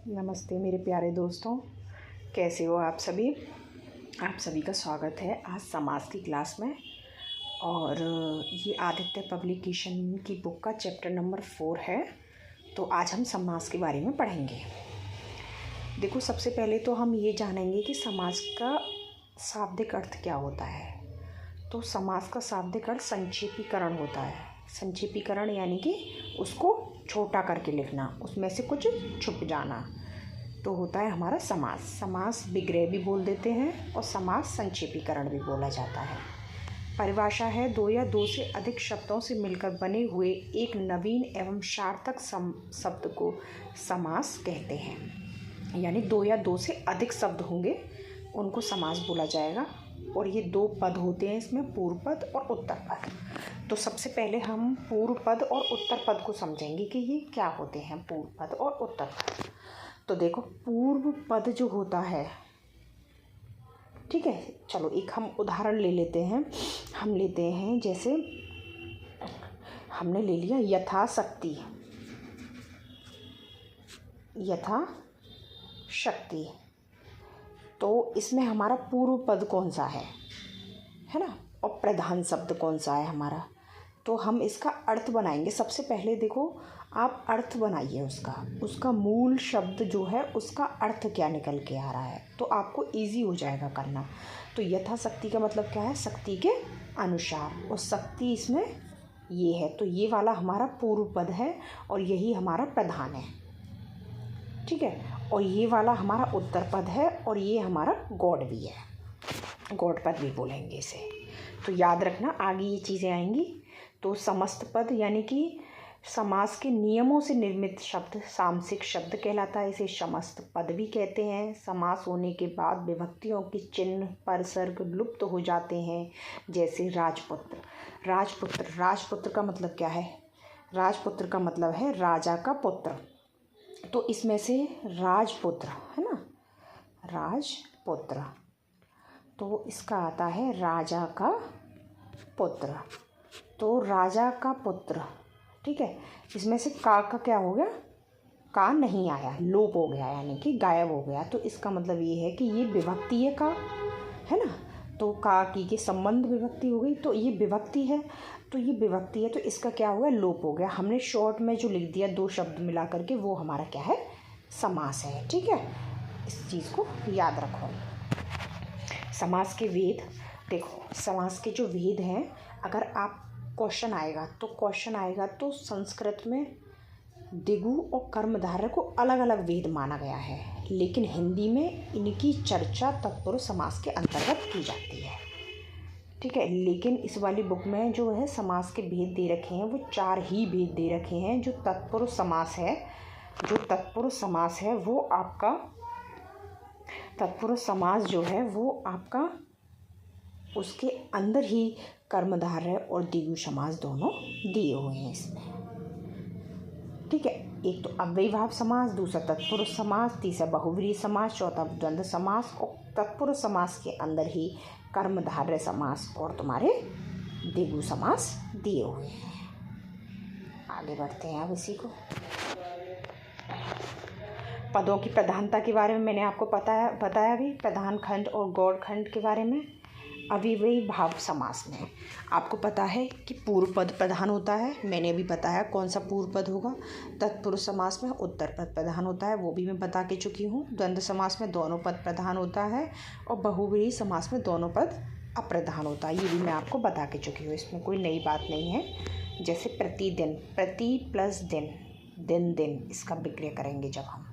नमस्ते मेरे प्यारे दोस्तों, कैसे हो आप सभी। आप सभी का स्वागत है आज समाज की क्लास में। और ये आदित्य पब्लिकेशन की बुक का चैप्टर नंबर 4 है। तो आज हम समाज के बारे में पढ़ेंगे। देखो, सबसे पहले तो हम ये जानेंगे कि समाज का शाब्दिक अर्थ क्या होता है। तो समाज का शाब्दिक अर्थ संक्षेपीकरण होता है। संक्षेपीकरण यानी कि उसको छोटा करके लिखना, उसमें से कुछ छुप जाना, तो होता है हमारा समास। समास विग्रह भी बोल देते हैं और समास संक्षेपीकरण भी बोला जाता है। परिभाषा है, दो या दो से अधिक शब्दों से मिलकर बने हुए एक नवीन एवं सार्थक शब्द को समास कहते हैं। यानी दो या दो से अधिक शब्द होंगे, उनको समास बोला जाएगा। और ये दो पद होते हैं इसमें, पूर्व पद और उत्तर पद। तो सबसे पहले हम पूर्व पद और उत्तर पद को समझेंगे कि ये क्या होते हैं, पूर्व पद और उत्तर पद। तो देखो, पूर्व पद जो होता है, ठीक है, चलो एक हम उदाहरण ले लेते हैं। हम लेते हैं, जैसे हमने ले लिया यथाशक्ति। यथाशक्ति, तो इसमें हमारा पूर्व पद कौन सा है ना, और प्रधान शब्द कौन सा है हमारा। तो हम इसका अर्थ बनाएंगे। सबसे पहले देखो, आप अर्थ बनाइए उसका मूल शब्द जो है उसका अर्थ क्या निकल के आ रहा है, तो आपको इजी हो जाएगा करना। तो यथाशक्ति का मतलब क्या है, शक्ति के अनुसार, और शक्ति इसमें ये है, तो ये वाला हमारा पूर्व पद है और यही हमारा प्रधान है, ठीक है। और ये वाला हमारा उत्तर पद है और ये हमारा गौड़ भी है, गौड़ पद भी बोलेंगे इसे। तो याद रखना, आगे ये चीज़ें आएंगी। तो समस्त पद यानी कि समास के नियमों से निर्मित शब्द सामसिक शब्द कहलाता है, इसे समस्त पद भी कहते हैं। समास होने के बाद विभक्तियों के चिन्ह परसर्ग लुप्त हो जाते हैं, जैसे राजपुत्र। राजपुत्र का मतलब क्या है, राजपुत्र का मतलब है राजा का पुत्र। तो इसमें से राजपुत्र है ना, राजपुत्र, तो इसका आता है राजा का पुत्र। तो राजा का पुत्र, ठीक है। इसमें से का क्या हो गया, का नहीं आया, लोप हो गया, यानी कि गायब हो गया। तो इसका मतलब ये है कि ये विभक्ति है, का है ना। तो का की के संबंध विभक्ति हो गई, तो ये विभक्ति है, तो ये विभक्ति है, तो इसका क्या हो गया, लोप हो गया। हमने शॉर्ट में जो लिख दिया दो शब्द मिला करके, वो हमारा क्या है, समास है, ठीक है। इस चीज़ को याद रखो। समास के वेद, देखो समास के जो वेद हैं, अगर आप क्वेश्चन आएगा तो संस्कृत में दिगु और कर्मधारय को अलग अलग वेद माना गया है, लेकिन हिंदी में इनकी चर्चा तत्पुरुष समास के अंतर्गत की जाती है, ठीक है। लेकिन इस वाली बुक में जो है समास के भेद दे रखे हैं, वो 4 ही भेद दे रखे हैं। जो तत्पुरुष समास है, वो आपका तत्पुरुष समास जो है वो आपका उसके अंदर ही कर्मधारय और द्विगु समास दोनों दिए हुए हैं इसमें, ठीक है। एक तो अव्ययीभाव समास, दूसरा तत्पुरुष समास, तीसरा बहुव्रीहि समास, चौथा द्वंद्व समास, और तत्पुरुष समास के अंदर ही कर्मधारय समास और तुम्हारे द्विगु समास दिए हुए हैं। आगे बढ़ते हैं अब इसी को। पदों की प्रधानता के बारे में मैंने आपको बताया भी, प्रधान खंड और गौड़ खंड के बारे में। अव्ययी भाव समास में आपको पता है कि पूर्व पद प्रधान होता है, मैंने अभी बताया कौन सा पूर्व पद होगा। तत्पुरुष समास में उत्तर पद प्रधान होता है, वो भी मैं बता के चुकी हूँ। द्वंद्व समास में दोनों पद प्रधान होता है, और बहुव्रीहि समास में दोनों पद अप्रधान होता है, ये भी मैं आपको बता के चुकी हूँ, इसमें कोई नई बात नहीं है। जैसे प्रतिदिन, प्रति प्लस दिन, दिन, इसका विग्रह करेंगे जब हम।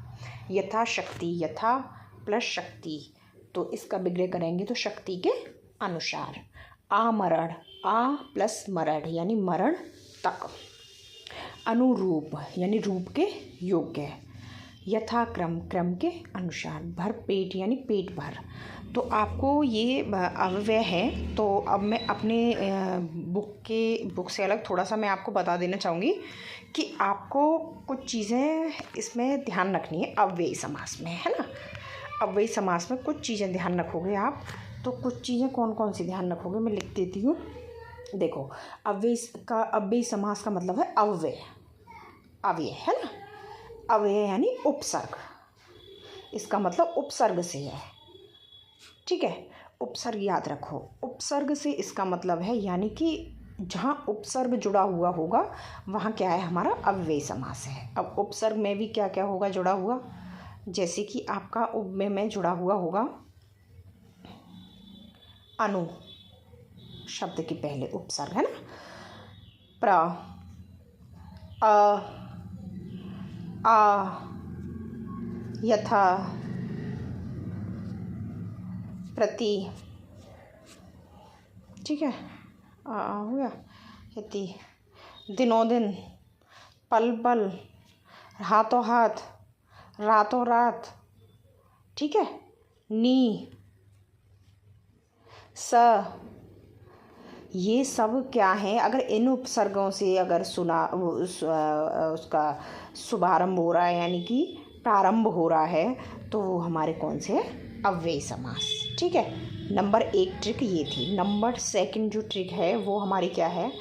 यथाशक्ति, यथा प्लस शक्ति, तो इसका विग्रह करेंगे तो शक्ति के अनुसार। आमरण, आ प्लस मरण यानी मरण तक। अनुरूप यानी रूप के योग्य। यथाक्रम, क्रम के अनुसार। भर पेट यानी पेट भर। तो आपको ये अव्यय है, तो अब मैं अपने बुक से अलग थोड़ा सा मैं आपको बता देना चाहूँगी कि आपको कुछ चीज़ें इसमें ध्यान रखनी है अव्ययी समास में, है ना। अव्ययी समास में कुछ चीज़ें ध्यान रखोगे आप, तो कुछ चीज़ें कौन कौन सी ध्यान रखोगे मैं लिख देती हूँ। देखो, अव्ययी समास का मतलब है अव्यय, है ना। अव्यय यानी उपसर्ग, इसका मतलब उपसर्ग से है। ठीक है, उपसर्ग याद रखो। उपसर्ग से इसका मतलब है यानी कि जहाँ उपसर्ग जुड़ा हुआ होगा वहाँ क्या है, हमारा अव्ययी समास है। अब उपसर्ग में भी क्या क्या होगा जुड़ा हुआ, जैसे कि आपका उप में जुड़ा हुआ होगा अनु शब्द के पहले उपसर्ग है ना, प्र, अ, आ, यथा, प्रति, ठीक है, हो गया, यति, दिनों दिन, पल पल, हाथों हाथ, रातों रात, ठीक है, नी, स, ये सब क्या है, अगर इन उपसर्गों से अगर उसका शुभारंभ हो रहा है यानी कि प्रारंभ हो रहा है तो वो हमारे कौन से हैं, अव्ययी समास। ठीक है, नंबर 1 ट्रिक ये थी। नंबर 2 जो ट्रिक है वो हमारी क्या है,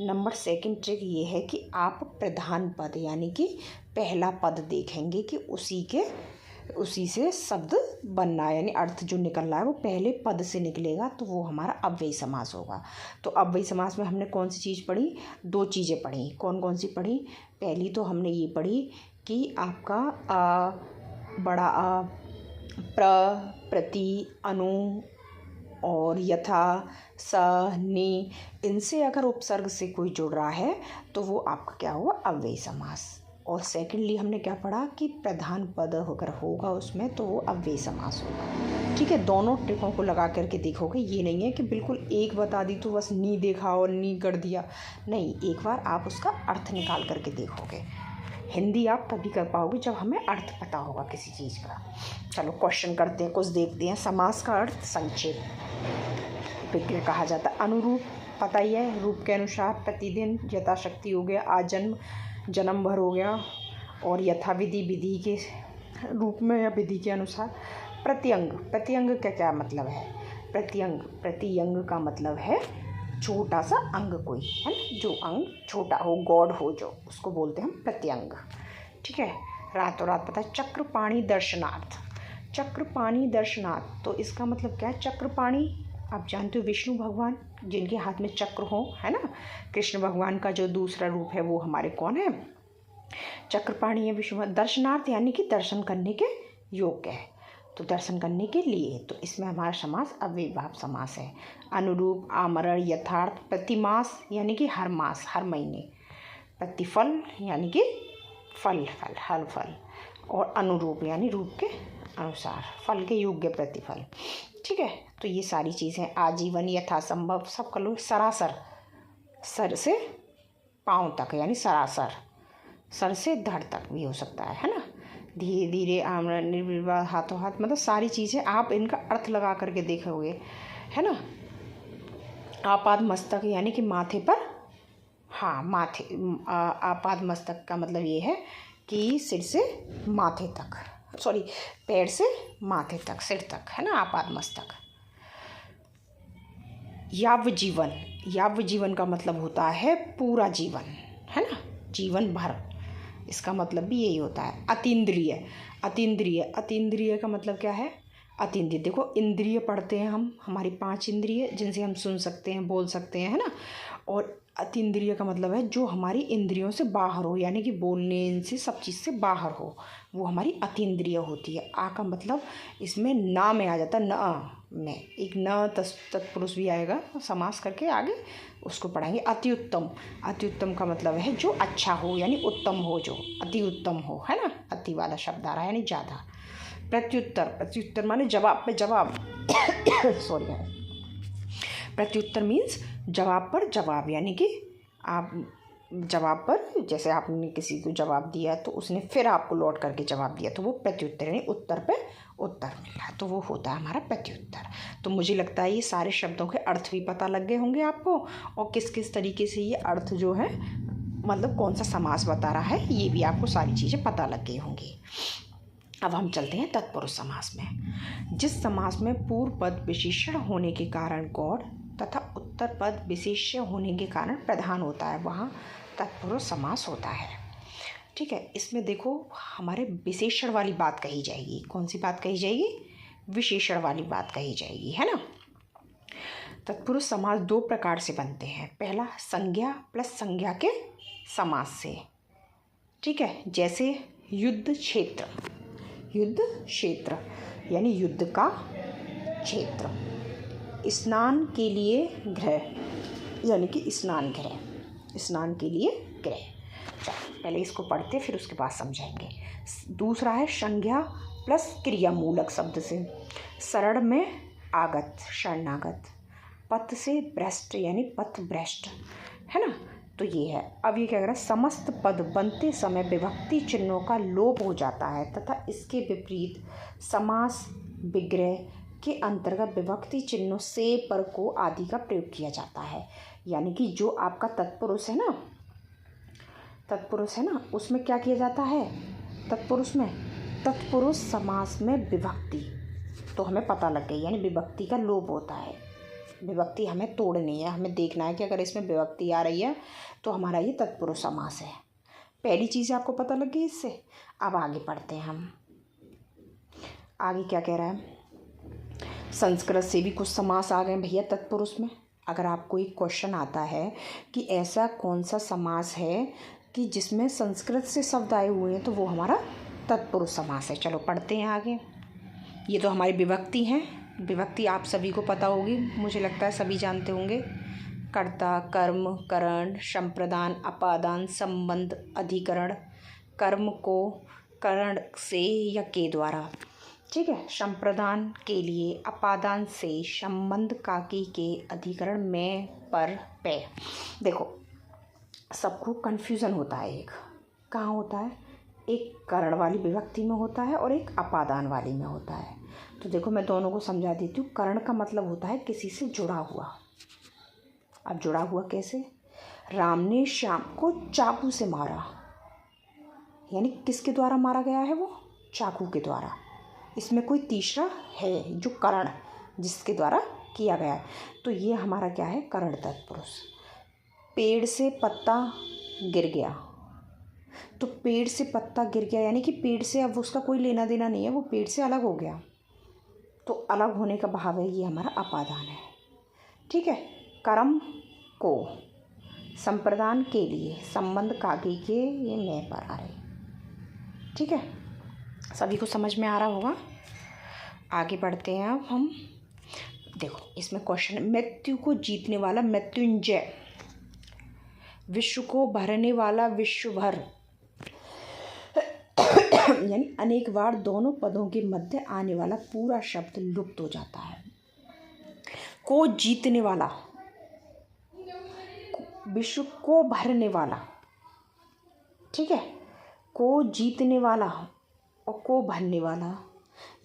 नंबर 2 ट्रिक ये है कि आप प्रधान पद यानी कि पहला पद देखेंगे कि उसी से शब्द बनना है, यानी अर्थ जो निकल रहा है वो पहले पद से निकलेगा तो वो हमारा अव्ययी समास होगा। तो अव्ययी समास में हमने कौन सी चीज़ पढ़ी, 2 चीज़ें पढ़ी। कौन कौन सी पढ़ी, पहली तो हमने ये पढ़ी कि आपका बड़ा प्र, प्रति, अनु और यथा, स, नि, इनसे अगर उपसर्ग से कोई जुड़ रहा है तो वो आपका क्या हुआ, अव्ययी समास। और सेकेंडली हमने क्या पढ़ा कि प्रधान पद अगर होगा उसमें तो वो अव्ययी समास होगा। ठीक है, दोनों ट्रिकों को लगा करके देखोगे, ये नहीं है कि बिल्कुल एक बता दी तो बस नी देखा और नी कर दिया, नहीं, एक बार आप उसका अर्थ निकाल करके देखोगे। हिंदी आप तभी कर पाओगे जब हमें अर्थ पता होगा किसी चीज़ का। चलो क्वेश्चन करते हैं, कुछ देखते हैं। समास का अर्थ संक्षेप विग्रह कहा जाता है। अनुरूप पता ही है, रूप के अनुसार, प्रतिदिन, यथाशक्ति हो गया, आजन्म जन्म भर हो गया, और यथाविधि विधि के रूप में या विधि के अनुसार। प्रत्यंग, प्रत्यंग का क्या मतलब है, प्रत्यंग, प्रतियंग का मतलब है छोटा सा अंग कोई है ना, जो अंग छोटा हो, गॉड हो जो, उसको बोलते हैं हम प्रत्यंग। ठीक है, रातों रात पता है। चक्रपाणी दर्शनार्थ, चक्रपाणी दर्शनार्थ तो इसका मतलब क्या है, चक्रपाणी आप जानते हो विष्णु भगवान जिनके हाथ में चक्र हो, है ना। कृष्ण भगवान का जो दूसरा रूप है वो हमारे कौन है, चक्रपाणी है विष्णु। दर्शनार्थ यानी कि दर्शन करने के योग्य है, तो दर्शन करने के लिए, तो इसमें हमारा समास अव्ययीभाव समास है। अनुरूप, आमरण, यथार्थ, प्रतिमास यानी कि हर मास, हर महीने, प्रतिफल यानी कि फल, हर फल, और अनुरूप यानी रूप के अनुसार, फल के योग्य प्रतिफल। ठीक है, तो ये सारी चीज़ें, आजीवन, यथासंभव, सब कर लो। सरासर, सर से पाँव तक यानी सरासर, सर से धड़ तक भी हो सकता है ना। धीरे धीरे, आमरण, निर्विवाद, हाथों हाथ, मतलब सारी चीज़ें आप इनका अर्थ लगा करके देखोगे, है ना। आपाद मस्तक यानी कि माथे पर, हाँ माथे, आपाद मस्तक का मतलब ये है कि सिर से माथे तक, सॉरी पैर से माथे तक, सिर तक, है ना, आपाद मस्तक। याव जीवन, याव जीवन का मतलब होता है पूरा जीवन, है ना, जीवन भर, इसका मतलब भी यही होता है। अतीन्द्रिय, अतीन्द्रिय, अतीन्द्रिय का मतलब क्या है, अतीन्द्रिय, देखो इंद्रिय पढ़ते हैं हम, हमारी 5 इंद्रिय जिनसे हम सुन सकते हैं, बोल सकते हैं, है ना। और अतीन्द्रिय का मतलब है जो हमारी इंद्रियों से बाहर हो, यानी कि बोलने इनसे सब चीज़ से बाहर हो, वो हमारी अतीन्द्रिय होती है। आ का मतलब इसमें ना में आ जाता है, न में, एक न तत्पुरुष भी आएगा समास करके, आगे उसको पढ़ाएंगे। अति उत्तम, अति उत्तम का मतलब है जो अच्छा हो, यानी उत्तम हो, जो अति उत्तम हो, है ना, अति वाला शब्द आ रहा है यानी ज़्यादा। प्रत्युत्तर, प्रत्युत्तर माने जवाब पे जवाब सॉरी, प्रत्युत्तर मीन्स जवाब पर जवाब, यानी कि आप जवाब पर, जैसे आपने किसी को जवाब दिया तो उसने फिर आपको लौट करके जवाब दिया, तो वो प्रत्युत्तर, यानी उत्तर पे उत्तर मिल रहा है, तो वो होता है हमारा प्रत्युत्तर। तो मुझे लगता है ये सारे शब्दों के अर्थ भी पता लग गए होंगे आपको, और किस किस तरीके से ये अर्थ जो है, मतलब कौन सा समास बता रहा है, ये भी आपको सारी चीज़ें पता लग गई होंगी। अब हम चलते हैं तत्पुरुष समास में। जिस समास में पूर्व पद विशेषण होने के कारण गौड़ तथा उत्तर पद विशेष्य होने के कारण प्रधान होता है, वहाँ तत्पुरुष समास होता है। ठीक है। इसमें देखो हमारे विशेषण वाली बात कही जाएगी। कौन सी बात कही जाएगी? विशेषण वाली बात कही जाएगी, है ना। तत्पुरुष समास दो प्रकार से बनते हैं। पहला संज्ञा प्लस संज्ञा के समास से, ठीक है। जैसे युद्ध क्षेत्र, युद्ध क्षेत्र यानी युद्ध का क्षेत्र। स्नान के लिए गृह यानी कि स्नान गृह, स्नान के लिए गृह। चलो पहले इसको पढ़ते फिर उसके बाद समझाएंगे। दूसरा है संज्ञा प्लस क्रिया मूलक शब्द से। शरण में आगत, शरणागत। पथ से भ्रष्ट यानी पथ भ्रष्ट, है ना। तो ये है। अब ये क्या कह रहा है? समस्त पद बनते समय विभक्ति चिन्हों का लोप हो जाता है तथा इसके विपरीत समास विग्रह के अंतर्गत विभक्ति चिन्हों से, पर को आदि का प्रयोग किया जाता है। यानी कि जो आपका तत्पुरुष है ना, तत्पुरुष है ना, उसमें क्या किया जाता है? तत्पुरुष में, तत्पुरुष समास में विभक्ति, तो हमें पता लग गई, यानी विभक्ति का लोप होता है। विभक्ति हमें तोड़नी है, हमें देखना है कि अगर इसमें विभक्ति आ रही है तो हमारा ये तत्पुरुष समास है। पहली चीज़ आपको पता लग गई इससे। अब आगे पढ़ते हैं हम। आगे क्या कह रहा है? संस्कृत से भी कुछ समास आ गए भैया तत्पुरुष में। अगर आपको एक क्वेश्चन आता है कि ऐसा कौन सा समास है कि जिसमें संस्कृत से शब्द आए हुए हैं, तो वो हमारा तत्पुरुष समास है। चलो पढ़ते हैं आगे। ये तो हमारी विभक्ति हैं। विभक्ति आप सभी को पता होगी, मुझे लगता है सभी जानते होंगे। कर्ता, कर्म, करण, संप्रदान, अपादान, संबंध, अधिकरण। कर्म को करण से या के द्वारा, ठीक है। संप्रदान के लिए, अपादान से, संबंध काकी के, अधिकरण में, पर, पे। देखो सबको कन्फ्यूज़न होता है। एक कहाँ होता है? एक करण वाली विभक्ति में होता है और एक अपादान वाली में होता है। तो देखो मैं दोनों को समझा देती हूँ। करण का मतलब होता है किसी से जुड़ा हुआ। अब जुड़ा हुआ कैसे? राम ने श्याम को चाकू से मारा, यानी किसके द्वारा मारा गया है? वो चाकू के द्वारा। इसमें कोई तीसरा है जो करण, जिसके द्वारा किया गया है। तो ये हमारा क्या है? करण तत्पुरुष। पेड़ से पत्ता गिर गया, तो पेड़ से पत्ता गिर गया यानी कि पेड़ से अब उसका कोई लेना देना नहीं है, वो पेड़ से अलग हो गया, तो अलग होने का भाव है, ये हमारा अपादान है, ठीक है। कर्म को, संप्रदान के लिए, संबंध कागी के, ये मैं पर आ रही, ठीक है। सभी को समझ में आ रहा होगा। आगे बढ़ते हैं अब हम। देखो इसमें क्वेश्चन, मृत्यु को जीतने वाला मृत्युंजय, विश्व को भरने वाला विश्वभर, यानी अनेक बार दोनों पदों के मध्य आने वाला पूरा शब्द लुप्त हो जाता है। को जीतने वाला, विश्व को भरने वाला, ठीक है। को जीतने वाला और को भरने वाला,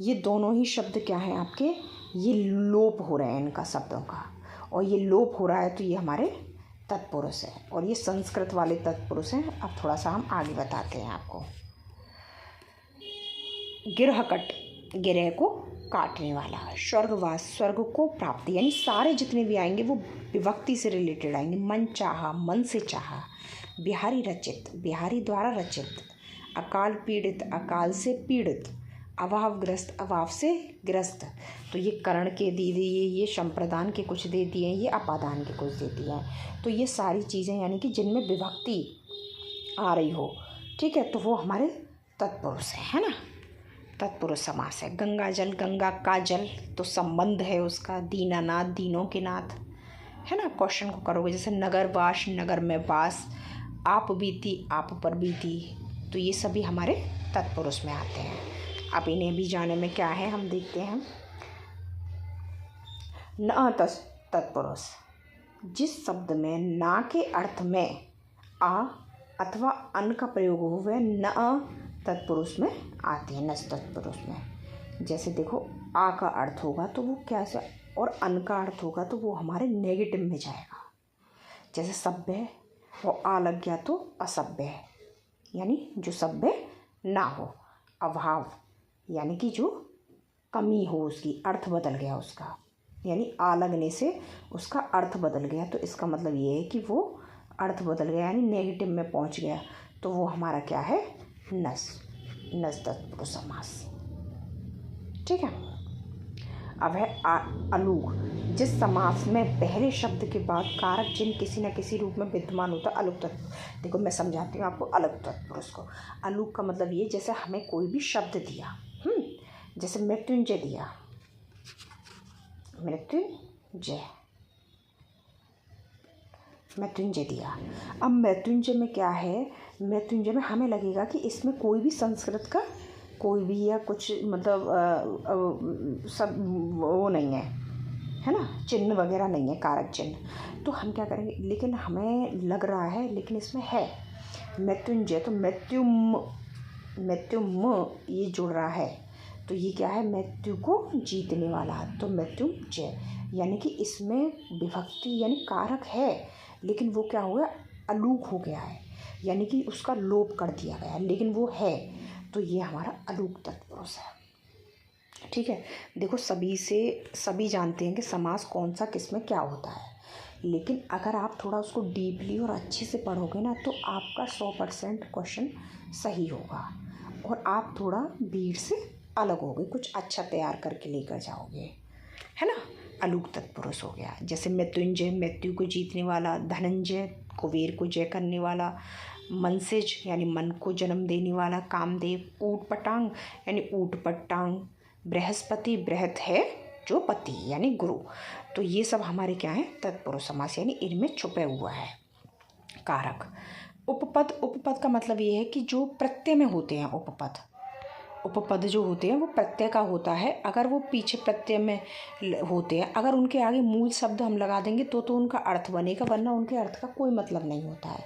ये दोनों ही शब्द क्या हैं आपके? ये लोप हो रहे हैं इनका शब्दों का, और ये लोप हो रहा है तो ये हमारे तत्पुरुष है, और ये संस्कृत वाले तत्पुरुष हैं। अब थोड़ा सा हम आगे बताते हैं आपको। गिरहकट, गिरह को काटने वाला। स्वर्गवास, स्वर्ग को प्राप्ति, यानी सारे जितने भी आएंगे वो विभक्ति से रिलेटेड आएंगे। मन चाहा, मन से चाहा। बिहारी रचित, बिहारी द्वारा रचित। अकाल पीड़ित, अकाल से पीड़ित। अभावग्रस्त, अभाव से ग्रस्त। तो ये करण के दे दिए, ये संप्रदान के कुछ दे दिए, ये अपादान के कुछ दे दिए हैं। तो ये सारी चीज़ें यानी कि जिनमें विभक्ति आ रही हो, ठीक है, तो वो हमारे तत्पुरुष है ना। तत्पुरुष समास है। गंगा जल, गंगा का जल, तो संबंध है उसका। दीनानाथ, दीनों के नाथ, है ना। क्वेश्चन को करोगे जैसे नगरवास, नगर में वास। आप बीती, आप पर बीती, तो ये सभी हमारे तत्पुरुष में आते हैं। अब इन्हें भी जाने में क्या है हम देखते हैं। न तत्पुरुष, जिस शब्द में ना के अर्थ में आ अथवा अन का प्रयोग हो वह न तत्पुरुष में आती है। नस तत्पुरुष में जैसे देखो आ का अर्थ होगा तो वो कैसे, और अन का अर्थ होगा तो वो हमारे नेगेटिव में जाएगा। जैसे सभ्य है, वो आ लग गया तो असभ्य है, यानी जो सभ्य ना हो। अभाव यानी कि जो कमी हो, उसकी अर्थ बदल गया उसका, यानी आ लगने से उसका अर्थ बदल गया। तो इसका मतलब ये है कि वो अर्थ बदल गया, यानी नेगेटिव में पहुंच गया। तो वो हमारा क्या है, नस तत्पुरुष समास। ठीक है। अब है अलूक, जिस समास में पहले शब्द के बाद कारक चिन्ह किसी न किसी रूप में विद्यमान होता है। अलूक तत्पुरुष, देखो मैं समझाती हूँ आपको अलूक तत्पुरुष को। अलूक का मतलब ये, जैसे हमें कोई भी शब्द दिया, जैसे मृत्युंजय दिया, मृत्युंजय दिया। अब मृत्युंजय में क्या है, मृत्युंजय में हमें लगेगा कि इसमें कोई भी संस्कृत का कोई भी या कुछ मतलब सब वो नहीं है ना, चिन्ह वगैरह नहीं है, कारक चिन्ह। तो हम क्या करेंगे, लेकिन हमें लग रहा है लेकिन इसमें है मृत्युंजय, तो मृत्युम ये जुड़ रहा है, तो ये क्या है, मृत्यु को जीतने वाला, तो मृत्युंजय। यानी कि इसमें विभक्ति यानी कारक है, लेकिन वो क्या हो गया, अलूक हो गया है, यानी कि उसका लोप कर दिया गया है, लेकिन वो है, तो ये हमारा अलूक तत्पुरुष है। ठीक है। देखो सभी जानते हैं कि समास कौन सा किस में क्या होता है, लेकिन अगर आप थोड़ा उसको डीपली और अच्छे से पढ़ोगे ना, तो आपका 100% क्वेश्चन सही होगा और आप थोड़ा भीड़ से अलग होगे, कुछ अच्छा तैयार करके लेकर जाओगे, है ना। अलूक तत्पुरुष हो गया, जैसे मृत्युंजय मृत्यु को जीतने वाला, धनंजय कुबेर को जय करने वाला, मनसिज यानी मन को जन्म देने वाला, कामदेव, ऊटपटांग यानी ऊटपटांग, बृहस्पति बृहत है जो पति यानी गुरु। तो ये सब हमारे क्या है, तत्पुरुष समास, यानी इनमें छुपे हुआ है कारक। उपपद का मतलब ये है कि जो प्रत्यय में होते हैं, उपपद जो होते हैं वो प्रत्यय का होता है। अगर वो पीछे प्रत्यय में होते हैं, अगर उनके आगे मूल शब्द हम लगा देंगे तो उनका अर्थ बनेगा, वरना उनके अर्थ का कोई मतलब नहीं होता है।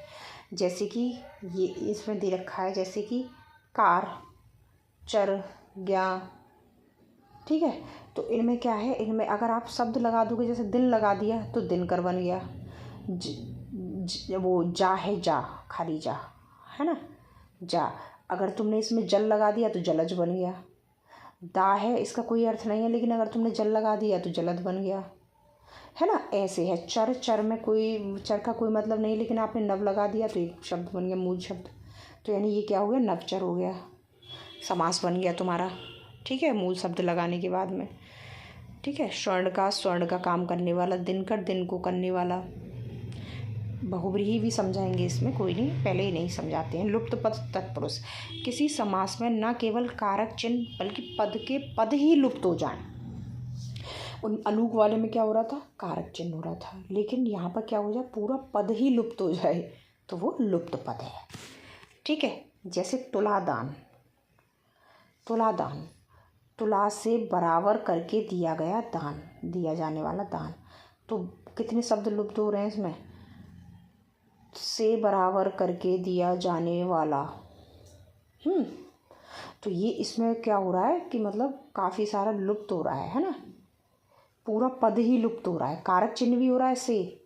जैसे कि ये इसमें दे रखा है, जैसे कि कार, चर, ज्ञा। ठीक है। तो इनमें क्या है, इनमें अगर आप शब्द लगा दोगे, जैसे दिन लगा दिया तो दिनकर बन गया, वो जा है, जा खाली जा, है ना, जा। अगर तुमने इसमें जल लगा दिया तो जलज बन गया। दा है, इसका कोई अर्थ नहीं है, लेकिन अगर तुमने जल लगा दिया तो जलद बन गया, है ना। ऐसे है चर में कोई चर का कोई मतलब नहीं, लेकिन आपने नव लगा दिया तो एक शब्द बन गया, मूल शब्द। तो यानी ये क्या हो गया, नवचर हो गया, समास बन गया तुम्हारा। ठीक है, मूल शब्द लगाने के बाद में। ठीक है। स्वर्ण का काम करने वाला, दिनकर दिन को करने वाला। बहुब्रीहि भी समझाएंगे इसमें, कोई नहीं, पहले ही नहीं समझाते हैं। लुप्त पद तत्पुरुष, किसी समास में न केवल कारक चिन्ह बल्कि पद के पद ही लुप्त हो जाएं। उन अलूक वाले में क्या हो रहा था, कारक चिन्ह हो रहा था, लेकिन यहाँ पर क्या हो जाए, पूरा पद ही लुप्त हो जाए, तो वो लुप्त पद है। ठीक है। जैसे तुलादान, तुला से बराबर करके दिया गया दान, दिया जाने वाला दान। तो कितने शब्द लुप्त हो रहे हैं इसमें, से बराबर करके दिया जाने वाला। तो ये इसमें क्या हो रहा है कि मतलब काफ़ी सारा लुप्त हो रहा है ना, पूरा पद ही लुप्त हो रहा है, कारक चिन्ह भी हो रहा है से,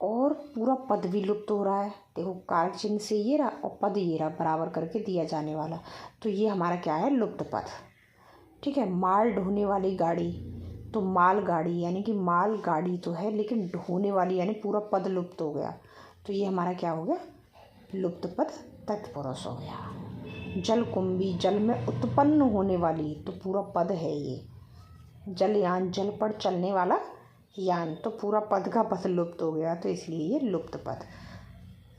और पूरा पद भी लुप्त हो रहा है। देखो कारक चिन्ह से ये रहा और पद ये रहा, बराबर करके दिया जाने वाला, तो ये हमारा क्या है, लुप्त पद। ठीक है। माल ढोने वाली गाड़ी, तो माल गाड़ी यानी कि माल गाड़ी तो है, लेकिन ढोने वाली यानी पूरा पद लुप्त हो गया, तो ये हमारा क्या हो गया, लुप्त पद तत्पुरुष हो गया। जलकुंभी, जल में उत्पन्न होने वाली, तो पूरा पद है ये। जलयान, जल पर चलने वाला यान, तो पूरा पद का पद लुप्त हो गया, तो इसलिए ये लुप्त पद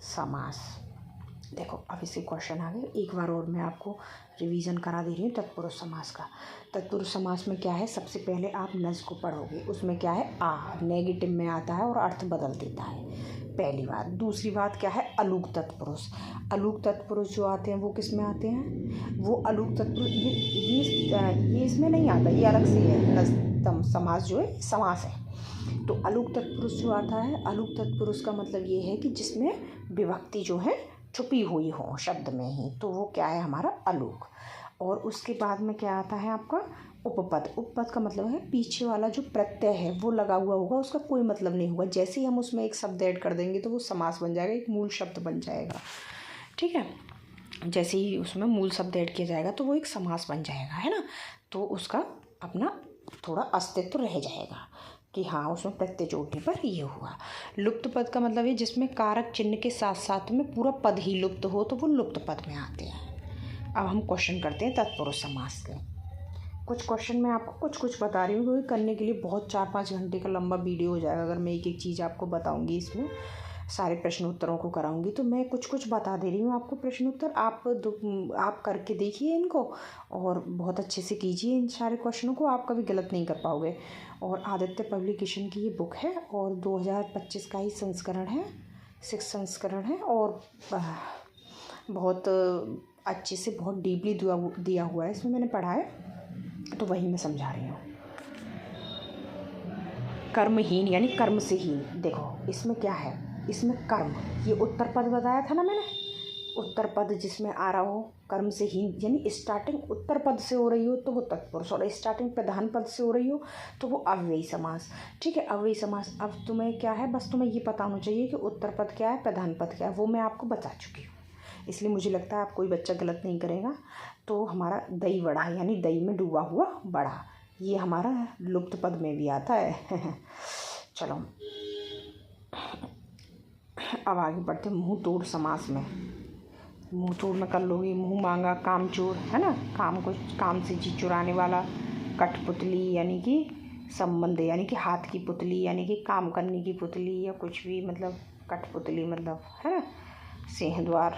समास। देखो अब इसके क्वेश्चन आ गए, एक बार और मैं आपको रिवीजन करा दे रही हूँ तत्पुरुष समास का। तत्पुरुष समास में क्या है, सबसे पहले आप नज को पढ़ोगे, उसमें क्या है, आ नेगेटिव में आता है और अर्थ बदल देता है, पहली बात। दूसरी बात क्या है, अलूक तत्पुरुष। अलूक तत्पुरुष जो आते हैं वो किस में आते हैं, वो अलूक तत्पुरुष ये इसमें नहीं आता, ये अलग से है, नज समास जो है समास है। तो अलूक तत्पुरुष जो आता है, अलूक तत्पुरुष का मतलब ये है कि जिसमें विभक्ति जो है छुपी हुई हो शब्द में ही, तो वो क्या है, हमारा अलूक। और उसके बाद में क्या आता है आपका उपपद। उपपद का मतलब है पीछे वाला जो प्रत्यय है वो लगा हुआ होगा, उसका कोई मतलब नहीं होगा, जैसे ही हम उसमें एक शब्द ऐड कर देंगे तो वो समास बन जाएगा, एक मूल शब्द बन जाएगा। ठीक है। जैसे ही उसमें मूल शब्द ऐड किया जाएगा तो वो एक समास बन जाएगा, है ना, तो उसका अपना थोड़ा अस्तित्व रह जाएगा। कि हाँ उसमें प्रत्यय जोड़ने पर ये हुआ। लुप्त पद का मतलब है जिसमें कारक चिन्ह के साथ साथ में पूरा पद ही लुप्त हो, तो वो लुप्त पद में आते हैं। अब हम क्वेश्चन करते हैं तत्पुरुष समास के। कुछ क्वेश्चन मैं आपको कुछ कुछ बता रही हूँ, क्योंकि करने के लिए बहुत 4-5 घंटे का लंबा वीडियो हो जाएगा अगर मैं एक एक चीज़ आपको बताऊँगी, इसमें सारे प्रश्न उत्तरों को कराऊंगी। तो मैं कुछ कुछ बता दे रही हूँ आपको प्रश्न उत्तर, आप करके देखिए इनको और बहुत अच्छे से कीजिए इन सारे क्वेश्चनों को, आप कभी गलत नहीं कर पाओगे। और आदित्य पब्लिकेशन की ये बुक है और 2025 का ही संस्करण है, 6 संस्करण है और बहुत अच्छे से बहुत डीपली दिया हुआ है, इसमें मैंने पढ़ा है तो वही मैं समझा रही हूँ। कर्महीन यानी कर्म से हीन, देखो इसमें क्या है, इसमें कर्म, ये उत्तर पद बताया था ना मैंने, उत्तर पद जिसमें आ रहा हो कर्म से हीन, यानी स्टार्टिंग उत्तर पद से हो रही हो तो वो तत्पुरुष, और स्टार्टिंग प्रधान पद से हो रही हो तो वो अव्ययी समास। ठीक है, अव्ययी समास। अब तुम्हें क्या है, बस तुम्हें ये पता होना चाहिए कि उत्तर पद क्या है, प्रधान पद क्या है, वो मैं आपको बता चुकी हूँ, इसलिए मुझे लगता है आप कोई बच्चा गलत नहीं करेगा। तो हमारा दही बड़ा यानी दही में डूबा हुआ बड़ा, ये हमारा लुप्त पद में भी आता है। चलो अब आगे बढ़ते मुंह तोड़ समास में। मुंह तोड़ में कर लोगी, मुंह मांगा, काम चोर, है ना, काम से जी चुराने वाला, कठपुतली यानी कि संबंध, यानी कि हाथ की पुतली, यानी कि काम करने की पुतली या कुछ भी, मतलब कठपुतली मतलब, है ना, सिंह द्वार,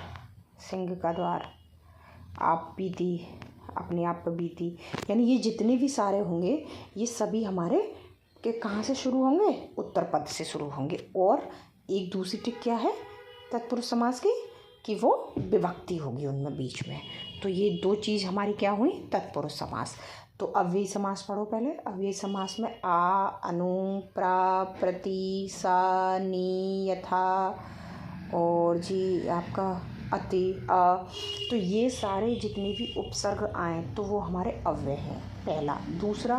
सिंह का द्वार, आप बीती, अपने आप पर बीती, यानी ये जितने भी सारे होंगे ये सभी हमारे के कहाँ से शुरू होंगे, उत्तर पद से शुरू होंगे। और एक दूसरी टिक क्या है तत्पुरुष समास की, कि वो विभक्ति होगी उनमें बीच में। तो ये दो चीज़ हमारी क्या हुई, तत्पुरुष समास। तो अव्ययी समास पढ़ो पहले। अव्ययी समास में आ, अनु, प्रा, प्रति, सा, नी, यथा और जी आपका अति, अ, तो ये सारे जितने भी उपसर्ग आए तो वो हमारे अव्यय हैं, पहला। दूसरा,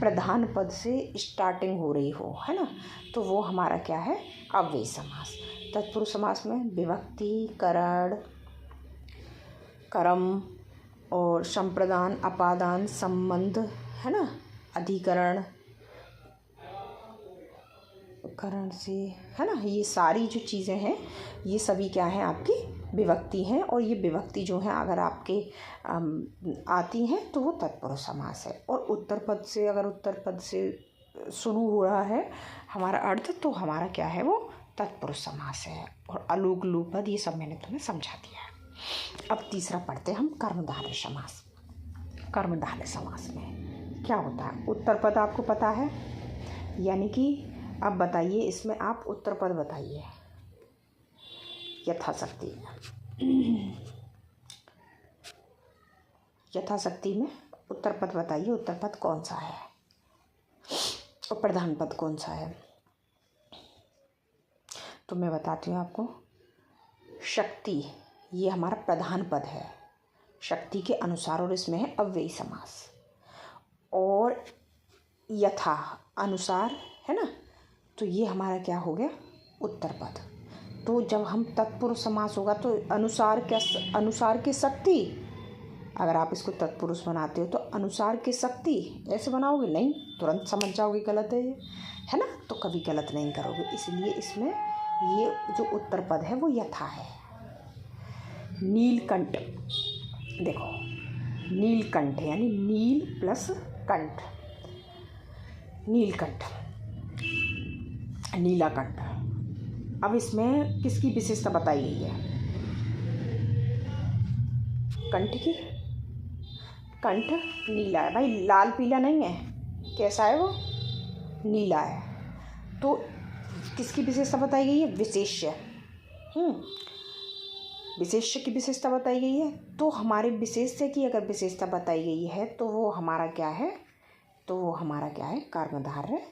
प्रधान पद से स्टार्टिंग हो रही हो, है ना, तो वो हमारा क्या है, अव्ययी समास। तत्पुरुष समास में विभक्ति, करण, कर्म और संप्रदान, अपादान, संबंध, है ना, अधिकरण, करण से, है ना, ये सारी जो चीज़ें हैं ये सभी क्या हैं, आपकी विभक्ति हैं। और ये विभक्ति जो है अगर आपके आती हैं तो वो तत्पुरुष समास है। और उत्तर पद से, अगर उत्तर पद से शुरू हो रहा है हमारा अर्थ, तो हमारा क्या है, वो तत्पुरुष समास है। और अलूक, लूप पद, ये सब मैंने तुम्हें समझा दिया है। अब तीसरा पढ़ते हैं हम, कर्मधारय समास। कर्मधारय समास में क्या होता है, उत्तर पद आपको पता है, यानी कि अब बताइए इसमें आप उत्तर पद बताइए यथाशक्ति। यथाशक्ति में उत्तर पद बताइए, उत्तर पद कौन सा है और प्रधान पद कौन सा है। तो मैं बताती हूँ आपको, शक्ति ये हमारा प्रधान पद है, शक्ति के अनुसार, और इसमें है अव्ययी समास। और यथा अनुसार, है ना, तो ये हमारा क्या हो गया, उत्तर पद। तो जब हम तत्पुरुष समास होगा तो अनुसार क्या, अनुसार की शक्ति, अगर आप इसको तत्पुरुष बनाते हो तो अनुसार की शक्ति ऐसे बनाओगे, नहीं, तुरंत समझ जाओगे गलत है ये, है ना, तो कभी गलत नहीं करोगे। इसलिए इसमें ये जो उत्तर पद है वो यथा है। नीलकंठ, देखो नीलकंठ यानी नील प्लस कंठ, नीलकंठ, नीलाकंठ। अब इसमें किसकी विशेषता बताई गई है, कंठ की। कंठ नीला है भाई, लाल पीला नहीं है, कैसा है वो, नीला है। तो किसकी विशेषता बताई गई है, विशेष्य, विशेष्य की विशेषता बताई गई है। तो हमारे विशेष्य की अगर विशेषता बताई गई है तो वो हमारा क्या है, तो वो हमारा क्या है, कर्मधारय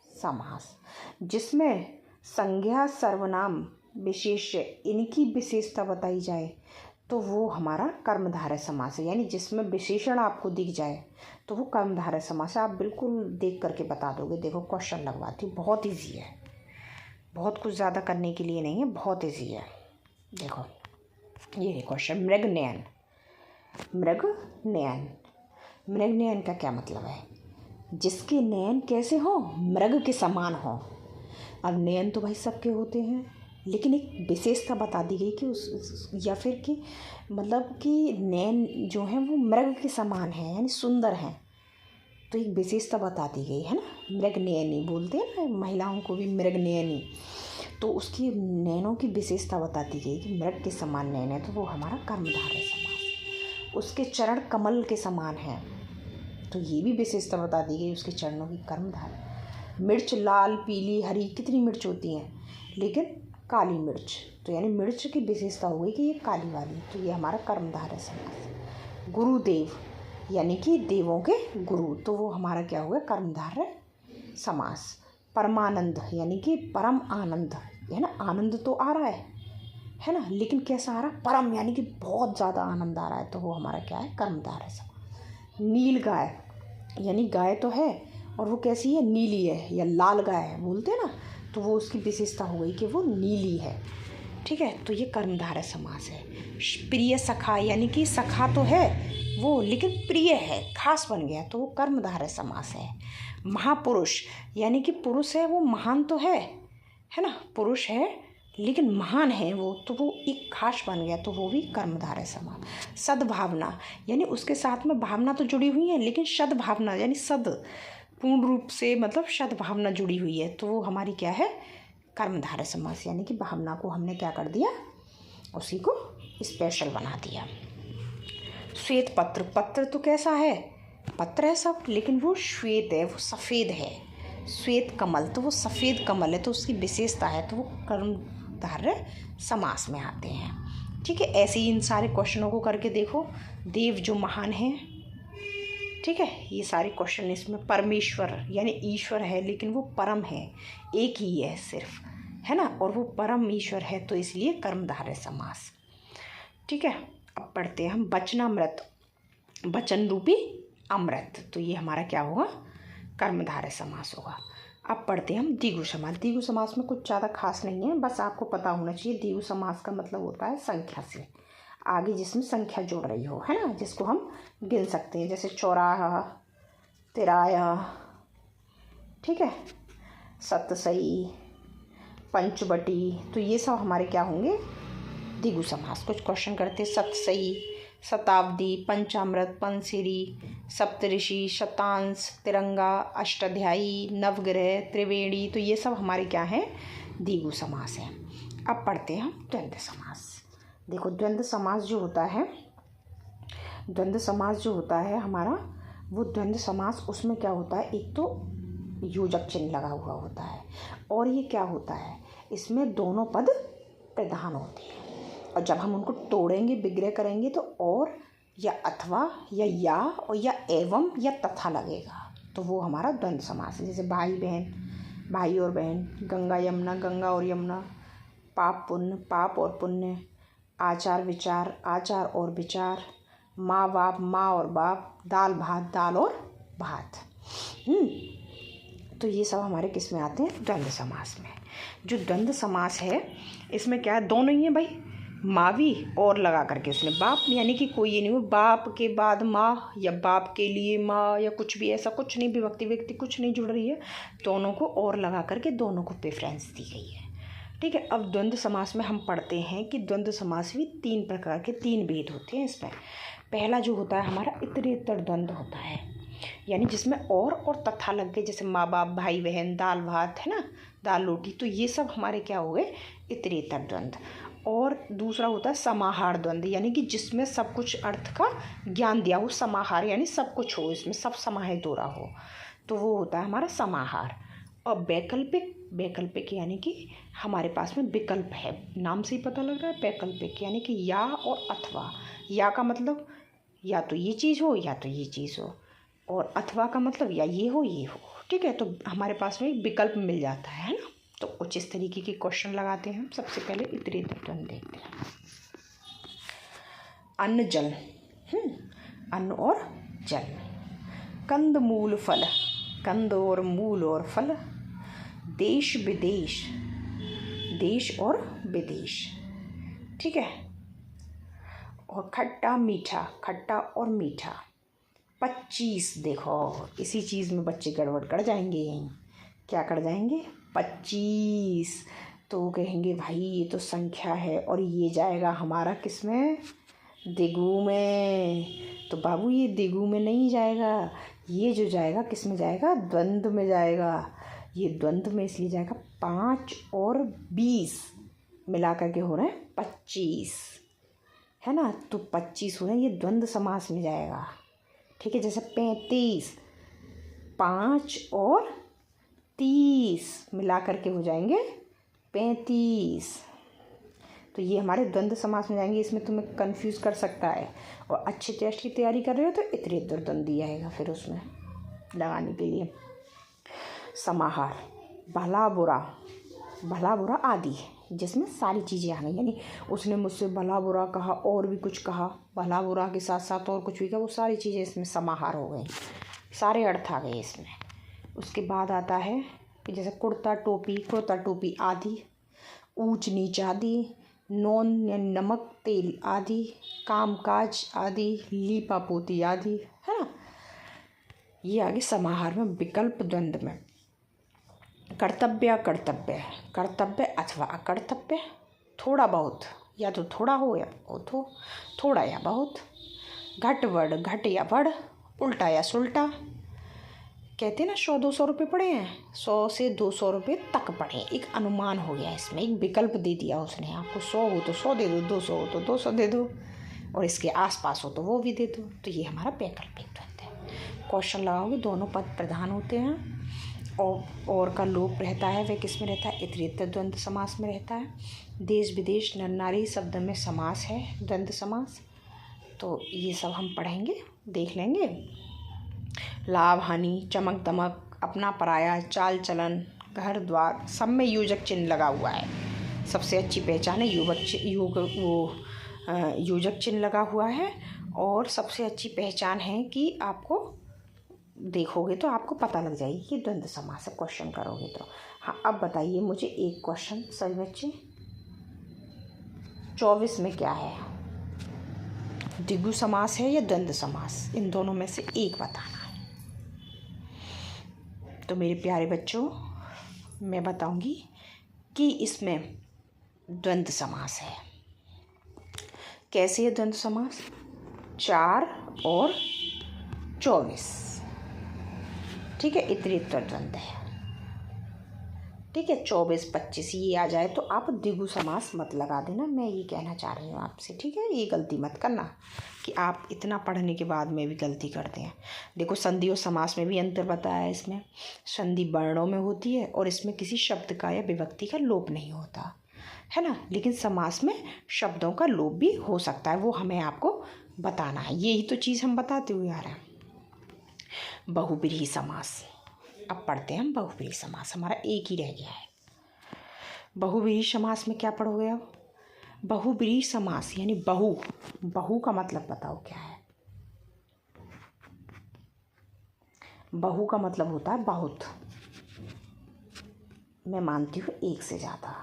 समास। जिसमें संज्ञा, सर्वनाम, विशेष्य इनकी विशेषता बताई जाए तो वो हमारा कर्मधारय समास है। यानी जिसमें विशेषण आपको दिख जाए तो वो कर्मधारय समास है। आप बिल्कुल देख करके बता दोगे। देखो क्वेश्चन लगवाती हूँ, बहुत इजी है, बहुत कुछ ज़्यादा करने के लिए नहीं है, बहुत इजी है। देखो ये क्वेश्चन, मृगनयन, मृगनयन, मृगनयन का क्या मतलब है, जिसके नयन कैसे हो, मृग के समान हो। अब नयन तो भाई सबके होते हैं, लेकिन एक विशेषता बता दी गई कि या फिर कि मतलब कि नयन जो हैं वो मृग के समान हैं, यानी सुंदर हैं। तो एक विशेषता बता दी गई है ना, मृग नयनी बोलते हैं ना, महिलाओं को भी मृग नयनी। तो उसकी नैनों की विशेषता बता दी गई कि मृग के समान नैन है, तो वो हमारा कर्मधारय समास है। उसके चरण कमल के समान हैं, तो ये भी विशेषता बता दी गई उसके चरणों की कर्मधारय। मिर्च लाल पीली हरी कितनी मिर्च होती हैं, लेकिन काली मिर्च, तो यानी मिर्च की विशेषता हो गई कि ये काली वाली, तो ये हमारा कर्मधारय समास है। गुरुदेव यानी कि देवों के गुरु, तो वो हमारा क्या हुआ, कर्मधारय समास। परमानंद यानी कि परम आनंद, है ना, आनंद तो आ रहा है ना, लेकिन कैसा आ रहा है, परम यानी कि बहुत ज़्यादा आनंद आ रहा है, तो वो हमारा क्या है, कर्मधारय समास। नील गाय यानी गाय तो है और वो कैसी है, नीली है, या लाल गाय है बोलते हैं ना, तो वो उसकी विशेषता हो गई कि वो नीली है। ठीक है, तो ये कर्मधारय समास है। प्रिय सखा यानी कि सखा तो है वो, लेकिन प्रिय है, खास बन गया, तो वो कर्मधारय समास है। महापुरुष यानी कि पुरुष है वो, महान तो है ना, पुरुष है लेकिन महान है वो, तो वो एक खास बन गया, तो वो भी कर्मधारय समास। सद्भावना यानी उसके साथ में भावना तो जुड़ी हुई है, लेकिन सद्भावना यानी सद पूर्ण रूप से मतलब सद्भावना जुड़ी हुई है, तो वो हमारी क्या है, कर्मधारय समास, यानी कि भावना को हमने क्या कर दिया, उसी को स्पेशल बना दिया। श्वेत पत्र, पत्र तो कैसा है, पत्र है सब, लेकिन वो श्वेत है, वो सफ़ेद है। श्वेत कमल, तो वो सफ़ेद कमल है, तो उसकी विशेषता है, तो वो कर्मधारय समास में आते हैं। ठीक है, ऐसे ही इन सारे क्वेश्चनों को करके देखो। देव जो महान है, ठीक है, ये सारे क्वेश्चन इसमें। परमेश्वर यानी ईश्वर है, लेकिन वो परम है, एक ही है सिर्फ, है ना, और वो परम ईश्वर है, तो इसलिए कर्मधारय समास। ठीक है, अब पढ़ते हैं हम वचनामृत, वचन रूपी अमृत, तो ये हमारा क्या होगा, कर्मधारय समास होगा। अब पढ़ते हैं हम द्विगु समास। द्विगु समास में कुछ ज़्यादा खास नहीं है, बस आपको पता होना चाहिए द्विगु समास का मतलब होता है संख्या से आगे जिसमें संख्या जुड़ रही हो, है ना, जिसको हम गिन सकते हैं, जैसे चौराहा, तिराया, ठीक है, सतसई, पंचवटी, तो ये सब हमारे क्या होंगे, द्विगु समास। कुछ क्वेश्चन करते हैं, सतसई, शताब्दी, पंचामृत, पंचसिरी, सप्तऋषि, शतांश, तिरंगा, अष्टाध्यायी, नवग्रह, त्रिवेणी, तो ये सब हमारे क्या हैं, द्विगु समास हैं। अब पढ़ते हैं हम द्वंद्व समास। देखो द्वंद्व समास जो होता है, द्वंद्व समास जो होता है हमारा, वो द्वंद्व समास, उसमें क्या होता है, एक तो योजक चिन्ह लगा हुआ होता है, और ये क्या होता है, इसमें दोनों पद प्रधान होते हैं, और जब हम उनको तोड़ेंगे, विग्रह करेंगे, तो और या अथवा या और या एवं या तथा लगेगा, तो वो हमारा द्वंद्व समास है। जैसे भाई बहन, भाई और बहन, गंगा यमुना, गंगा और यमुना, पाप पुण्य, पाप और पुण्य, आचार विचार, आचार और विचार, माँ बाप, माँ और बाप, दाल भात, दाल और भात। तो ये सब हमारे किस में आते हैं, द्वंद्व समास में। जो द्वंद्व समास है, इसमें क्या है, दोनों ही है भाई, मावी और लगा करके उसने बाप, यानी कि कोई ये नहीं हो बाप के बाद माँ या बाप के लिए माँ या कुछ भी, ऐसा कुछ नहीं, विभक्ति व्यक्ति कुछ नहीं जुड़ रही है, दोनों को और लगा करके दोनों को प्रेफरेंस दी गई है। ठीक है, अब द्वंद्व समास में हम पढ़ते हैं कि द्वंद्व समास भी 3 प्रकार के, 3 भेद होते हैं इसमें। पहला जो होता है हमारा इतरेतर द्वंद्व होता है, यानी जिसमें और तथा लग गए, जैसे माँ बाप, भाई बहन, दाल भात, है ना, दाल रोटी, तो ये सब हमारे क्या हो गए, इतरेतर द्वंद्व। और दूसरा होता है समाहार द्वंद्व, यानी कि जिसमें सब कुछ अर्थ का ज्ञान दिया हो, समाहार यानी सब कुछ हो, इसमें सब समाहित हो रहा हो, तो वो होता है हमारा समाहार। और वैकल्पिक, वैकल्पिक यानी कि हमारे पास में विकल्प है, नाम से ही पता लग रहा है, वैकल्पिक यानी कि या और अथवा, या का मतलब या तो ये चीज़ हो या तो ये चीज़ हो, और अथवा का मतलब या ये हो ये हो। ठीक है, तो हमारे पास में विकल्प मिल जाता है ना, तो कुछ इस तरीके के क्वेश्चन लगाते हैं हम। सबसे पहले इतरेतर द्वंद्व देखते हैं। अन्न जल, अन्न और जल, कंद मूल फल, कंद और मूल और फल, देश विदेश, देश और विदेश, ठीक है, और खट्टा मीठा, खट्टा और मीठा, 25। देखो इसी चीज़ में बच्चे गड़बड़ कर जाएंगे। क्या कर जाएंगे? 25। तो वो कहेंगे भाई ये तो संख्या है और ये जाएगा हमारा किस में? दिगु में। तो बाबू ये दिगु में नहीं जाएगा, ये जो जाएगा किस में जाएगा? द्वंद्व में जाएगा। ये द्वंद्व में इसलिए जाएगा। 5 और 20 मिला करके हो रहे हैं 25, है ना। तो 25 हो रहे हैं, ये द्वंद्व समास में जाएगा। ठीक है, जैसे 35, 5 और 30 मिला करके हो जाएंगे 35। तो ये हमारे द्वंद्व समास में जाएंगे। इसमें तुम्हें कंफ्यूज कर सकता है, और अच्छे टेस्ट की तैयारी कर रहे हो तो इतरेतर द्वंद्व आएगा फिर उसमें लगाने के लिए। समाहार भला बुरा आदि, जिसमें सारी चीज़ें आ गई। यानी उसने मुझसे भला बुरा कहा और भी कुछ कहा, भला बुरा के साथ साथ और कुछ भी कहा, वो सारी चीज़ें इसमें समाहार हो गई, सारे अर्थ आ गए इसमें। उसके बाद आता है कि जैसे कुर्ता टोपी आदि, ऊंच नीच आदि, नॉन या नमक तेल आदि, काम काज आदि, लीपा पोती आदि, है ना। ये आगे समाहार में। विकल्प द्वंद्व में कर्तव्य अथवा अकर्तव्य, थोड़ा बहुत, या तो थोड़ा हो या बहुत हो, थोड़ा या बहुत, घट या बढ़, उल्टा या सुल्टा। कहते हैं ना 100-200 रुपये पड़े हैं, 100 से 200 रुपये तक पड़े। एक अनुमान हो गया इसमें, एक विकल्प दे दिया उसने आपको। 100 हो तो 100 दे दो, 200 हो तो 200 दे दो, और इसके आसपास हो तो वो भी दे दो। तो ये हमारा वैकल्पिक द्वंद्व है। क्वेश्चन लगाओगे, दोनों पद प्रधान होते हैं और का लोप रहता है, वह किस में रहता है? इतरेतर द्वंद्व समास में रहता है। देश विदेश नर नारी शब्द में समास है, द्वंद्व समास। तो ये सब हम पढ़ेंगे, देख लेंगे। लाभ हानि, चमक दमक, अपना पराया, चाल चलन, घर द्वार, सब में योजक चिन्ह लगा हुआ है। सबसे अच्छी पहचान है योजक चिन्ह लगा हुआ है। और सबसे अच्छी पहचान है कि आपको देखोगे तो आपको पता लग जाएगी कि द्वंद्व समास है, क्वेश्चन करोगे तो। हाँ, अब बताइए मुझे एक क्वेश्चन सभी बच्चे, 24 में क्या है? द्विगु समास है या द्वंद्व समास? इन दोनों में से एक बताना है। तो मेरे प्यारे बच्चों, मैं बताऊंगी कि इसमें द्वंद्व समास है। कैसे है द्वंद्व समास? 4 और 24, ठीक है, इतरेतर द्वंद्व है। ठीक है, 24-25 ये आ जाए तो आप द्विगु समास मत लगा देना, मैं ये कहना चाह रही हूँ आपसे। ठीक है, ये गलती मत करना कि आप इतना पढ़ने के बाद में भी गलती करते हैं। देखो संधि और समास में भी अंतर बताया है इसमें। संधि वर्णों में होती है और इसमें किसी शब्द का या विभक्ति का लोप नहीं होता है ना, लेकिन समास में शब्दों का लोप भी हो सकता है, वो हमें आपको बताना है। यही तो चीज़ हम बताते हुए आ रहे हैं। बहुब्रीहि समास, अब पढ़ते हैं हम बहुब्रीहि समास, हमारा एक ही रह गया है। बहुब्रीहि समास में क्या पढ़ोगे अब? बहुब्रीहि समास यानी बहु का मतलब बताओ क्या है? बहु का मतलब होता है बहुत। मैं मानती हूँ एक से ज़्यादा।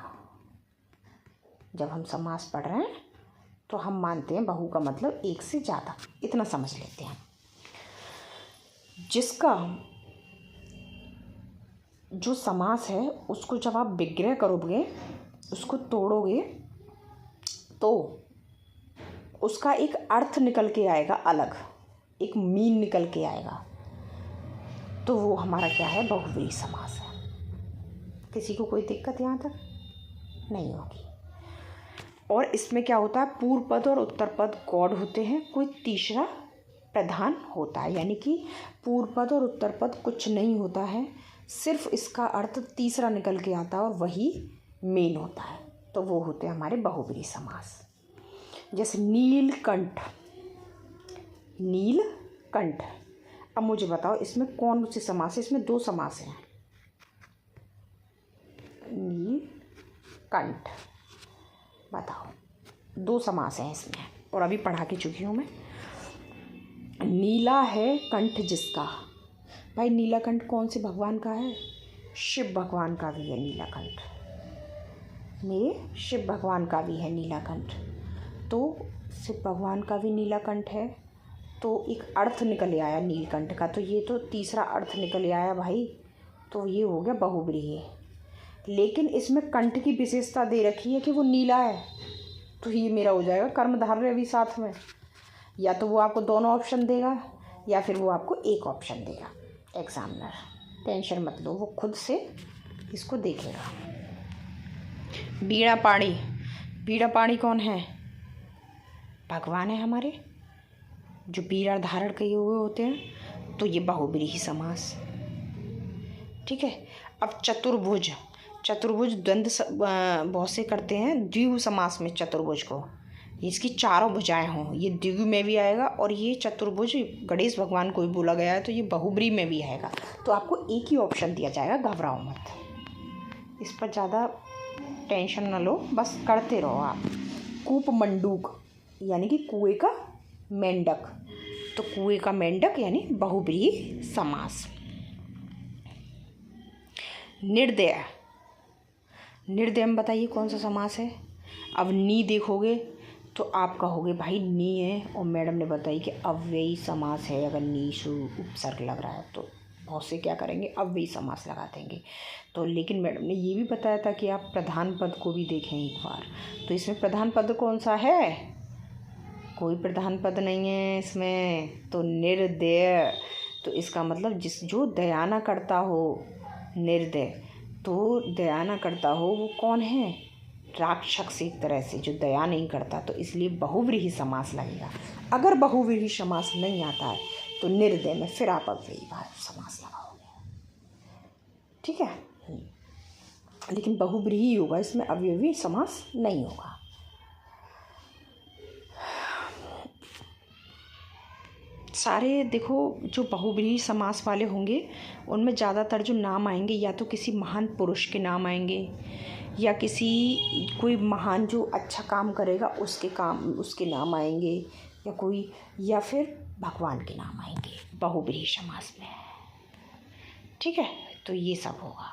जब हम समास पढ़ रहे हैं तो हम मानते हैं बहु का मतलब एक से ज़्यादा, इतना समझ लेते हैं। जिसका जो समास है उसको जब आप विग्रह करोगे, उसको तोड़ोगे, तो उसका एक अर्थ निकल के आएगा अलग, एक मीन निकल के आएगा। तो वो हमारा क्या है? बहुब्रीहि समास है। किसी को कोई दिक्कत यहाँ तक नहीं होगी। और इसमें क्या होता है? पूर्व पद और उत्तर पद गौड़ होते हैं, कोई तीसरा प्रधान होता है। यानी कि पूर्व पद और उत्तर पद कुछ नहीं होता है, सिर्फ इसका अर्थ तीसरा निकल के आता है और वही मेन होता है। तो वो होते हैं हमारे बहुब्रीहि समास। जैसे नीलकंठ, नीलकंठ। अब मुझे बताओ इसमें कौन से समास है? इसमें 2 समास हैं। नीलकंठ, बताओ 2 समास हैं इसमें, और अभी पढ़ा के चुकी हूँ मैं। नीला है कंठ जिसका, भाई नीलाकंठ कौन से भगवान का है? शिव भगवान का भी है नीलाकंठ, मेरे शिव भगवान का भी है नीलाकंठ। तो शिव भगवान का भी नीलाकंठ है तो एक अर्थ निकल आया नीलकंठ का, तो ये तो तीसरा अर्थ निकल आया भाई, तो ये हो गया बहुव्रीहि। लेकिन इसमें कंठ की विशेषता दे रखी है कि वो नीला है, तो ये मेरा हो जाएगा कर्मधारय भी साथ में। या तो वो आपको दोनों ऑप्शन देगा या फिर वो आपको एक ऑप्शन देगा एग्जामिनर, टेंशन मत लो, वो खुद से इसको देखेगा। बीड़ा पाणी, बीड़ा पाणी कौन है? भगवान है हमारे, जो बीड़ा धारण किए हुए होते हैं, तो ये बहुव्रीहि समास। ठीक है। अब चतुर्भुज, चतुर्भुज द्वंद्व बहुत से करते हैं द्विगु समास में चतुर्भुज को, इसकी चारों भुजाएं हों, ये द्विगु में भी आएगा, और ये चतुर्भुज गणेश भगवान को भी बोला गया है, तो ये बहुव्रीहि में भी आएगा। तो आपको एक ही ऑप्शन दिया जाएगा, घबराओ मत, इस पर ज़्यादा टेंशन न लो, बस करते रहो आप। कूप मंडूक यानी कि कुएं का मेंढक, तो कुएं का मेंढक यानी बहुव्रीहि समास। निर्दय, निर्दय में बताइए कौन सा समास है? अब नी देखोगे तो आप कहोगे भाई नी है, और मैडम ने बताई कि अव्ययी समास है, अगर नी से उपसर्ग लग रहा है तो बहुत से क्या करेंगे, अव्ययी समास लगा देंगे। तो लेकिन मैडम ने ये भी बताया था कि आप प्रधान पद को भी देखें एक बार, तो इसमें प्रधान पद कौन सा है? कोई प्रधान पद नहीं है इसमें, तो निर्दय, तो इसका मतलब जिस जो दया न करता हो, निर्दय, तो दया न करता हो वो कौन है? राक्षस, एक तरह से जो दया नहीं करता, तो इसलिए बहुव्रीहि समास लगेगा। अगर बहुव्रीहि समास नहीं आता है तो निर्दय में फिर आप अव्ययी समास लगाओगे। ठीक है, लेकिन बहुव्रीहि होगा, इसमें अव्ययी समास नहीं होगा। सारे देखो जो बहुव्रीहि समास वाले होंगे उनमें ज़्यादातर जो नाम आएंगे या तो किसी महान पुरुष के नाम आएंगे, या किसी कोई महान जो अच्छा काम करेगा उसके नाम आएंगे, या कोई, या फिर भगवान के नाम आएंगे बहुव्रीहि समास में। ठीक है, तो ये सब होगा,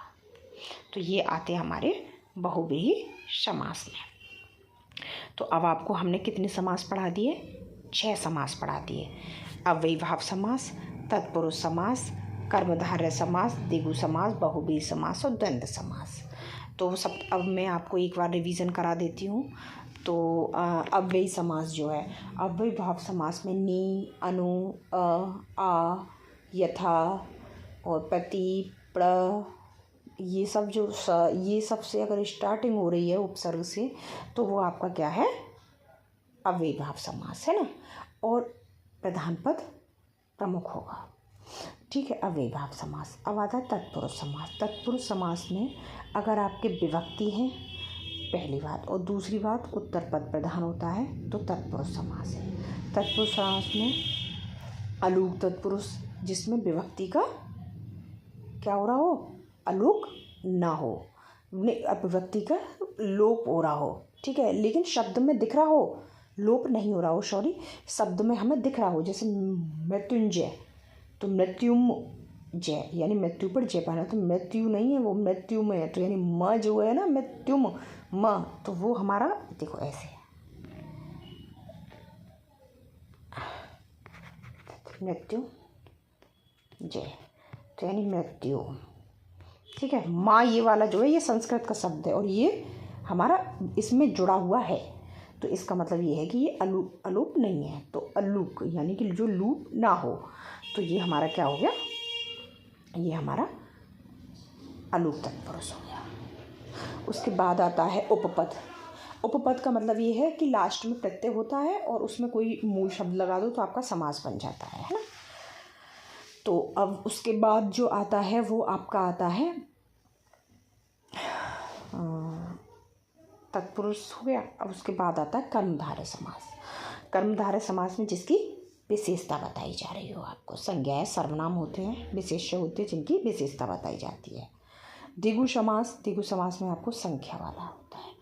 तो ये आते हमारे बहुव्रीहि समास में। तो अब आपको हमने कितने समास पढ़ा दिए? 6 समास पढ़ा दिए। अव्ययीभाव समास, तत्पुरुष समास, कर्मधारय समास, द्विगु समास, बहुव्रीहि समास और द्वंद्व समास। तो सब अब मैं आपको एक बार रिवीजन करा देती हूँ। तो अव्ययी समास जो है, अव्ययीभाव समास में नी, अनु, आ, यथा और प्रति, प्र, ये सब जो ये सब से अगर स्टार्टिंग हो रही है उपसर्ग से, तो वो आपका क्या है? अव्ययीभाव समास है ना। और प्रधान पद प्रमुख होगा। ठीक है, अव्ययीभाव समास। अब आता है तत्पुरुष समास। तत्पुरुष समास में अगर आपके विभक्ति हैं, पहली बात, और दूसरी बात उत्तर पद प्रधान होता है, तो तत्पुरुष समास है। तत्पुरुष समास में अलूक तत्पुरुष, जिसमें विभक्ति का क्या हो रहा हो? अलूक ना हो, विभक्ति का लोप हो रहा हो। ठीक है, लेकिन शब्द में दिख रहा हो, लोप नहीं हो रहा हो, सॉरी, शब्द में हमें दिख रहा हो, जैसे मृत्युंजय, तो मृत्युम जय यानी मृत्यु पर जय पाना, तो मृत्यु नहीं है, वो मृत्यु में है, तो यानी म जो है ना, मृत्युम म, तो वो हमारा देखो ऐसे है, मृत्यु जय, तो यानी मृत्यु। ठीक है, माँ ये वाला जो है ये संस्कृत का शब्द है और ये हमारा इसमें जुड़ा हुआ है, तो इसका मतलब ये है कि ये अलूप नहीं है, तो अलूक यानी कि जो लूप ना हो, तो ये हमारा क्या हो गया? ये हमारा अलूप तत्पुरुष हो गया। उसके बाद आता है उपपद। उपपद का मतलब ये है कि लास्ट में प्रत्यय होता है और उसमें कोई मूल शब्द लगा दो तो आपका समास बन जाता है ना। तो अब उसके बाद जो आता है वो आपका आता है तत्पुरुष हो गया। अब उसके बाद आता है कर्मधारय समास। कर्मधारय समास में जिसकी विशेषता बताई जा रही हो आपको, संज्ञाएं सर्वनाम होते हैं, विशेष्य होते हैं जिनकी विशेषता बताई जाती है। द्विगु समास, द्विगु समास में आपको संख्या वाला होता है।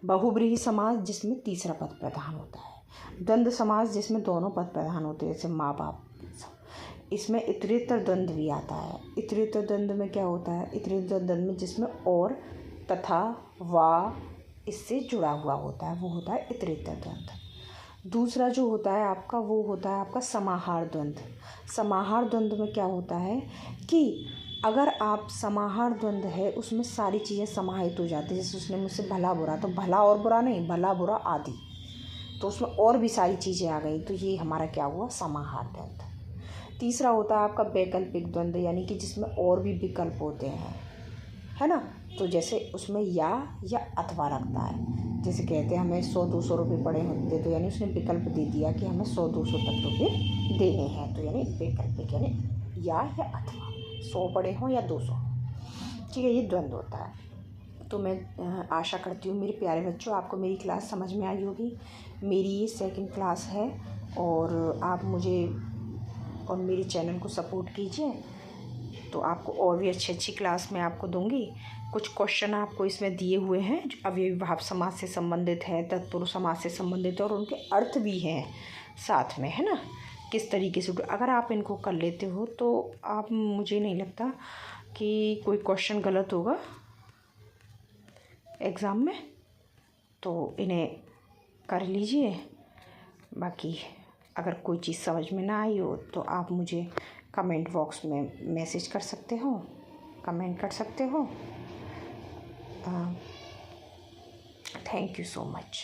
बहुव्रीहि समास जिसमें तीसरा पद प्रधान होता है। द्वंद्व समास जिसमें दोनों पद प्रधान होते हैं, जैसे माँ बाप। इसमें इतरेतर द्वंद्व भी आता है। इतरेतर द्वंद्व में क्या होता है? इतरेतर द्वंद्व में जिसमें और, तथा, वा इससे जुड़ा हुआ होता है, वो होता है इतरेतर द्वंद्व। दूसरा जो होता है आपका, वो होता है आपका समाहार द्वंद्व। समाहार द्वंद्व में क्या होता है कि अगर आप समाहार द्वंद्व है उसमें सारी चीज़ें समाहित हो जाती है। जैसे उसने मुझसे भला बुरा, तो भला और बुरा नहीं, भला बुरा आदि, तो उसमें और भी सारी चीज़ें आ गई, तो ये हमारा क्या हुआ, समाहार द्वंद्व। तीसरा होता है आपका वैकल्पिक द्वंद्व, यानी कि जिसमें और भी विकल्प होते हैं, है ना। तो जैसे उसमें या अथवा लगता है। जैसे कहते हैं हमें 100-200 रुपये पड़े होते, तो यानी उसने विकल्प दे दिया कि हमें 100-200 तक रुपये देने हैं, तो यानी वैकल्पिक, यानी या अथवा, 100 पड़े हों या 200, ठीक है, ये द्वंद्व होता है। तो मैं आशा करती हूँ मेरे प्यारे बच्चों आपको मेरी क्लास समझ में आई होगी। मेरी ये 2nd क्लास है और आप मुझे और मेरे चैनल को सपोर्ट कीजिए, तो आपको और भी अच्छी क्लास मैं आपको दूंगी। कुछ क्वेश्चन आपको इसमें दिए हुए हैं जो अव्ययी भाव समास से संबंधित है, तत्पुरुष समास से संबंधित है, और उनके अर्थ भी हैं साथ में, है ना, किस तरीके से। अगर आप इनको कर लेते हो तो आप, मुझे नहीं लगता कि कोई क्वेश्चन गलत होगा एग्ज़ाम में, तो इन्हें कर लीजिए। बाकी अगर कोई चीज़ समझ में ना आई हो तो आप मुझे कमेंट बॉक्स में मैसेज कर सकते हो, कमेंट कर सकते हो। Thank you so much.